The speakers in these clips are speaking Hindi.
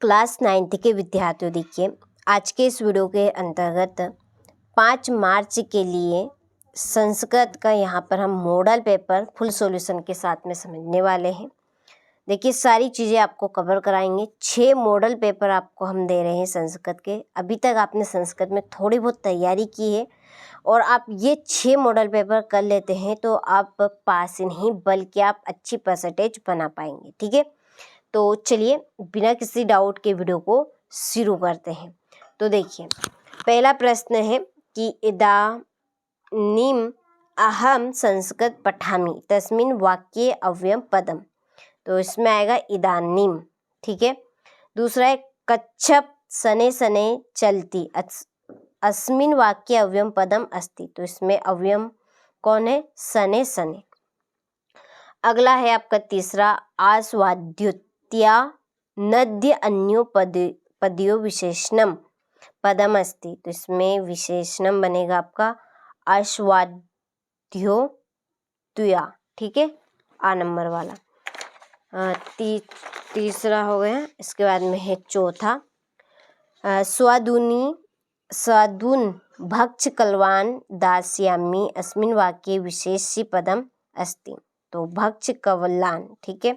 क्लास 9th के विद्यार्थियों, देखिए आज के इस वीडियो के अंतर्गत 5 मार्च के लिए संस्कृत का यहाँ पर हम मॉडल पेपर फुल सॉल्यूशन के साथ में समझने वाले हैं। देखिए सारी चीज़ें आपको कवर कराएंगे। 6 मॉडल पेपर आपको हम दे रहे हैं संस्कृत के। अभी तक आपने संस्कृत में थोड़ी बहुत तैयारी की है और आप ये 6 मॉडल पेपर कर लेते हैं तो आप पास ही नहीं बल्कि आप अच्छी परसेंटेज बना पाएंगे। ठीक है, तो चलिए बिना किसी डाउट के वीडियो को शुरू करते हैं। तो देखिए पहला प्रश्न है कि इदानीम अहम संस्कृत पठामि तस्मिन् वाक्ये अव्ययम पदम। तो इसमें आएगा इदानीम। ठीक है, दूसरा है कच्छप सने सने चलती अस्मिन् वाक्ये अव्ययम पदम अस्ति। तो इसमें अव्ययम कौन है? सने सने। अगला है आपका तीसरा आस्वाद्युत्या नद्य अन्यो पदयो विशेषणम पदम अस्ति। तो इसमें विशेषणम बनेगा आपका आस्वाद्योत्या। ठीक है, आ नंबर वाला तीसरा हो गया। इसके बाद में है चौथा स्वादून भक्ष कलवान दास्यामि अस्मिन् वाक्ये विशेष्य पदम अस्ति। तो भक्ष कवलान। ठीक है,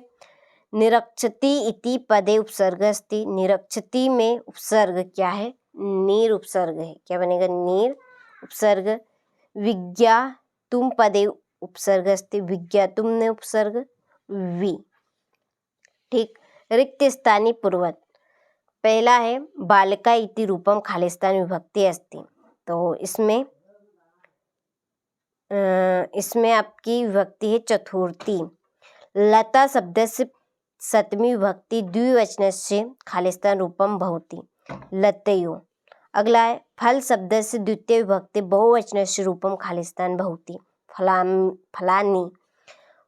निरक्षति इति पदे उपसर्ग अस्ति। निरक्षति में उपसर्ग क्या है? नीर उपसर्ग है। क्या बनेगा? नीर उपसर्ग। विज्ञातुम पदे उपसर्ग अस्ति। विज्ञातुम में उपसर्ग वि। ठीक, रिक्त स्थानी पूर्वत। पहला है बालिका इति रूपम खालिस्तान विभक्ति अस्ति। तो इसमें आपकी विभक्ति है चतुर्थी। लता शब्द से सप्तमी विभक्ति द्विवचनस्य खालिस्तान रूपम भवति लतयो। अगला है फल शब्द से द्वितीय विभक्ति बहुवचनस्य रूपम खालिस्तान भवति फलानि।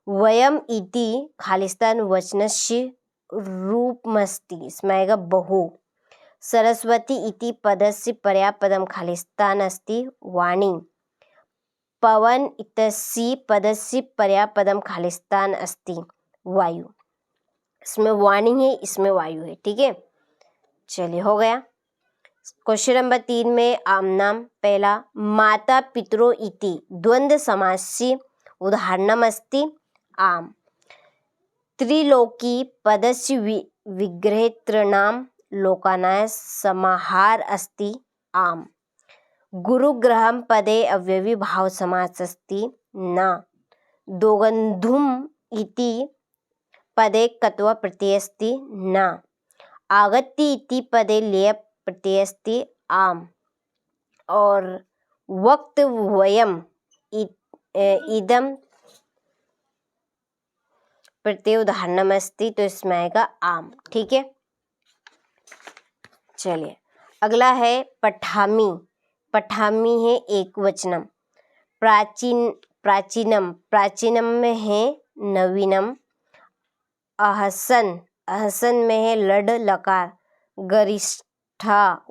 वयम इति खालिस्तान वचनस्य रूपमस्ति। इसमें आएगा बहु। सरस्वती इति पदस्य पर्यायपदम खालिस्तान अस्ति वाणी। पवन इत्यस्य पदस्य पर्यायपदम खालिस्तान अस्ति वायु। इसमें वाणी है, इसमें वायु है। ठीक है, चलिए हो गया। क्वेश्चन नंबर 3 में आम नाम। पहला माता पितरो इति द्वंद्व समासस्य उदाहरणम अस्ति आम। त्रिलोकी पदस्य विग्रहेतॄणां लोकानां समाहार अस्ति आम। गुरुग्रहं पदे अव्ययी भाव समास अस्ति न। दोगन्धुम इति पदे कत्वा प्रत्यय अस्ति न। आगत्ति इति पदे लेय प्रत्यय अस्ति आम। और वक्त वयम इदम प्रत्यय उदाहरणम अस्ति। तो इसमें आएगा आम। ठीक है, चलिए अगला है पठामी। पठामी है एक वचनम। प्राचीनम में है नवीनम। अहसन में है लड लकार।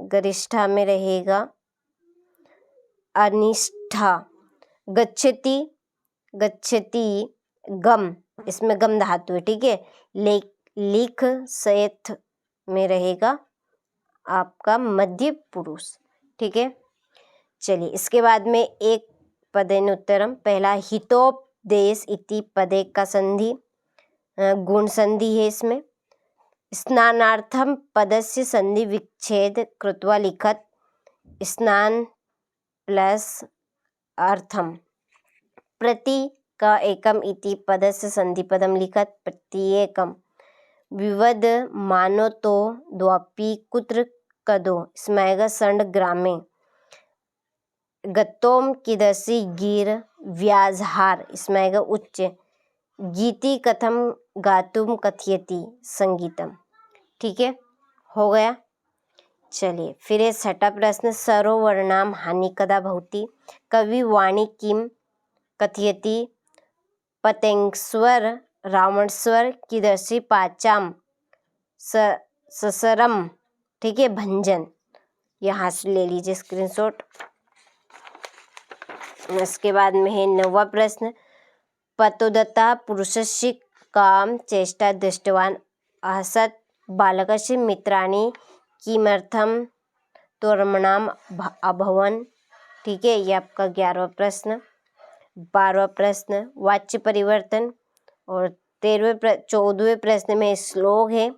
गरिष्ठा में रहेगा अनिष्ठा। गच्छति गम, इसमें गम धातु है। ठीक है, लिख सयथ में रहेगा आपका मध्य पुरुष। ठीक है, चलिए इसके बाद में एक पदेन उत्तरम। पहला हितोपदेश इति पदे का संधि गुण संधि है। इसमें स्नानार्थम पदस्य संधि विच्छेद कृत्वा लिखत स्नान प्लस अर्थम। प्रति का एकम इति पदस्य संधि पदम लिखत प्रत्येकम। विवद मानो तो द्वापि कुत्र कदो। इसमें आएगा संड ग्रामे। गतोम किदसी गिर व्याजहार। इसमें आएगा उच्च। गीति कथम गातुम कथयति संगीतम। ठीक है, हो गया। चलिए फिर ये छठा प्रश्न सरोवर्णाम हानि कदा भवति। कवि वाणी किम कथयति पतेंस्वर रावणस्वर कीदर्शी पाचाम ससरम। ठीक है, भंजन। यहाँ से ले लीजिए स्क्रीनशॉट। इसके बाद में है 9वां प्रश्न पतोदता पुरुषस्य काम चेष्टा दृष्टवान अहसत बालकस्य मित्राणि किमर्थम त्वरमणाम अभवन्। ठीक है, ये आपका 11वां प्रश्न। 12वां प्रश्न वाच्य परिवर्तन, और 14वें प्रश्न में श्लोक है,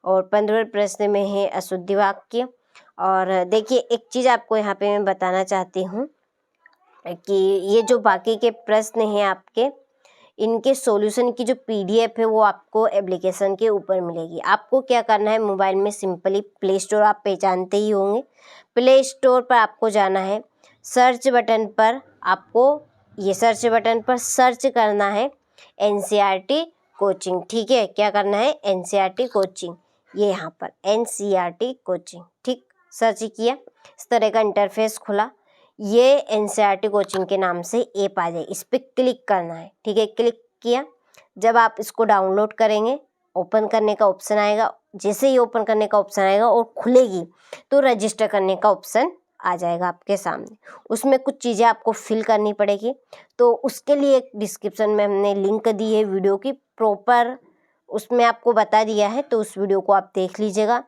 और 15वें प्रश्न में है अशुद्धि वाक्य। और देखिए एक चीज़ आपको यहाँ पे मैं बताना चाहती हूँ कि ये जो बाकी के प्रश्न हैं आपके, इनके सॉल्यूशन की जो PDF है वो आपको एप्लीकेशन के ऊपर मिलेगी। आपको क्या करना है, मोबाइल में सिंपली प्ले स्टोर आप पहचानते ही होंगे, प्ले स्टोर पर आपको जाना है। सर्च बटन पर आपको ये सर्च बटन पर सर्च करना है NCERT कोचिंग। ठीक है, क्या करना है, NCERT कोचिंग, ये यहाँ पर NCERT कोचिंग। ठीक, सर्च किया, इस तरह का इंटरफेस खुला, ये NCERT कोचिंग के नाम से ऐप आ जाए, इस पर क्लिक करना है। ठीक है, क्लिक किया, जब आप इसको डाउनलोड करेंगे ओपन करने का ऑप्शन आएगा। जैसे ही ओपन करने का ऑप्शन आएगा और खुलेगी तो रजिस्टर करने का ऑप्शन आ जाएगा आपके सामने। उसमें कुछ चीज़ें आपको फिल करनी पड़ेगी, तो उसके लिए एक डिस्क्रिप्शन में हमने लिंक दी है वीडियो की, प्रॉपर उसमें आपको बता दिया है, तो उस वीडियो को आप देख लीजिएगा।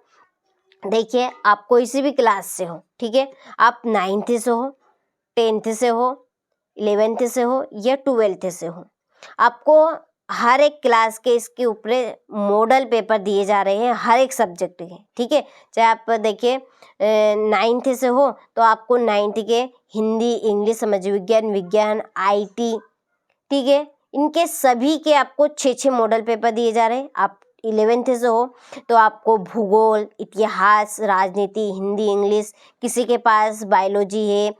देखिए, आप कोई सी भी क्लास से हो, ठीक है, आप 9th से हो, 10th से हो, 11th से हो या 12th से हो, आपको हर एक क्लास के इसके ऊपर मॉडल पेपर दिए जा रहे हैं हर एक सब्जेक्ट के। ठीक है, चाहे आप देखिए 9th से हो तो आपको 9th के हिंदी, इंग्लिश, समाज विज्ञान, विज्ञान, IT, ठीक है, इनके सभी के आपको 6 मॉडल पेपर दिए जा रहे हैं। आप 11th से हो तो आपको भूगोल, इतिहास, राजनीति, हिंदी, इंग्लिश, किसी के पास बायोलॉजी है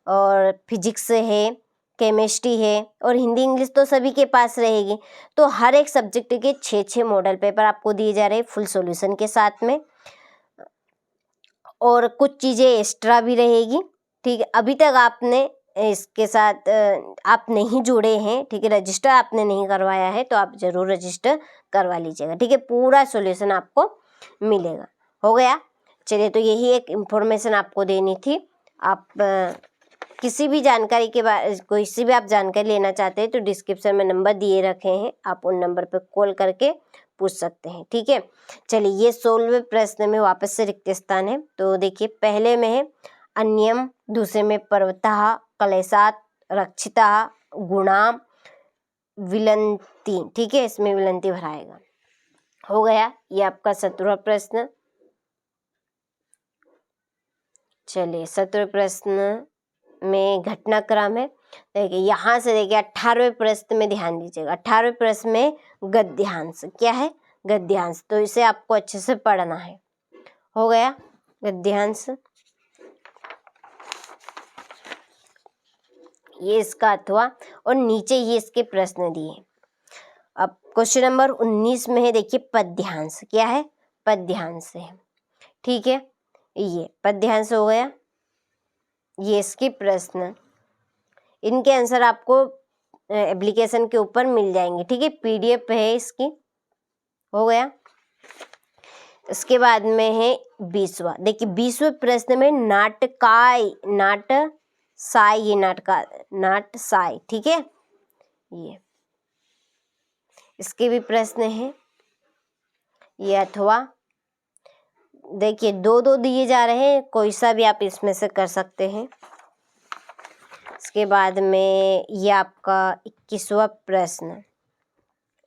और फिजिक्स है, केमिस्ट्री है, और हिंदी इंग्लिश तो सभी के पास रहेगी। तो हर एक सब्जेक्ट के 6 मॉडल पेपर आपको दिए जा रहे हैं फुल सॉल्यूशन के साथ में, और कुछ चीज़ें एक्स्ट्रा भी रहेगी। ठीक है, अभी तक आपने इसके साथ आप नहीं जुड़े हैं, ठीक है, रजिस्टर आपने नहीं करवाया है तो आप ज़रूर रजिस्टर करवा लीजिएगा। ठीक है, पूरा सॉल्यूशन आपको मिलेगा। हो गया, चलिए, तो यही एक इन्फॉर्मेशन आपको देनी थी। आप किसी भी जानकारी के बारे, कोई सी भी आप जानकारी लेना चाहते हैं तो डिस्क्रिप्शन में नंबर दिए रखे हैं, आप उन नंबर पर कॉल करके पूछ सकते हैं। ठीक है, चलिए, ये 16वें प्रश्न में वापस से रिक्त स्थान है। तो देखिए, पहले में है अन्यम, दूसरे में पर्वतः, क्लेशात्, रक्षितः, गुणाम, विलंती। ठीक है, इसमें विलंती भराएगा। हो गया, ये आपका 17वां प्रश्न। चलिए, 17वें प्रश्न में घटनाक्रम है। देखिए, यहाँ से देखिए 18वें प्रश्न में ध्यान दीजिएगा। 18वें प्रश्न में गद्यांश, क्या है, गद्यांश, तो इसे आपको अच्छे से पढ़ना है। हो गया, गद्यांश, ये इसका अथवा, और नीचे ये इसके प्रश्न दिए। अब क्वेश्चन नंबर 19 में है, देखिए पद्यांश, क्या है, पद्यांश है। ठीक है, ये पद्यांश हो गया, ये इसके प्रश्न, इनके आंसर आपको एप्लीकेशन के ऊपर मिल जाएंगे। ठीक है, PDF है इसकी। हो गया, इसके बाद में है 20वां। देखिए, 20वें प्रश्न में नाटकाय, नाटसाय, ये नाटसाय, ठीक है, ये इसके भी प्रश्न हैं। ये अथवा, देखिए 2 दिए जा रहे हैं, कोई सा भी आप इसमें से कर सकते हैं। इसके बाद में ये आपका 21वां प्रश्न,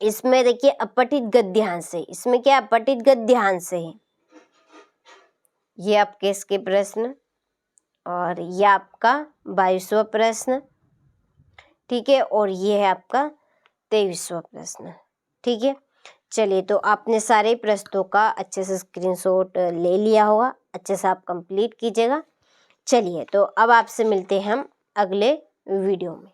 इसमें देखिए अपठित गद्यांश है। इसमें क्या, अपठित गद्यांश है। ये आपके इसके प्रश्न, और ये आपका 22वां प्रश्न। ठीक है, और ये है आपका 23वां प्रश्न। ठीक है, चलिए, तो आपने सारे प्रश्नों का अच्छे से स्क्रीनशॉट ले लिया होगा, अच्छे से आप कंप्लीट कीजिएगा। चलिए, तो अब आपसे मिलते हैं हम अगले वीडियो में।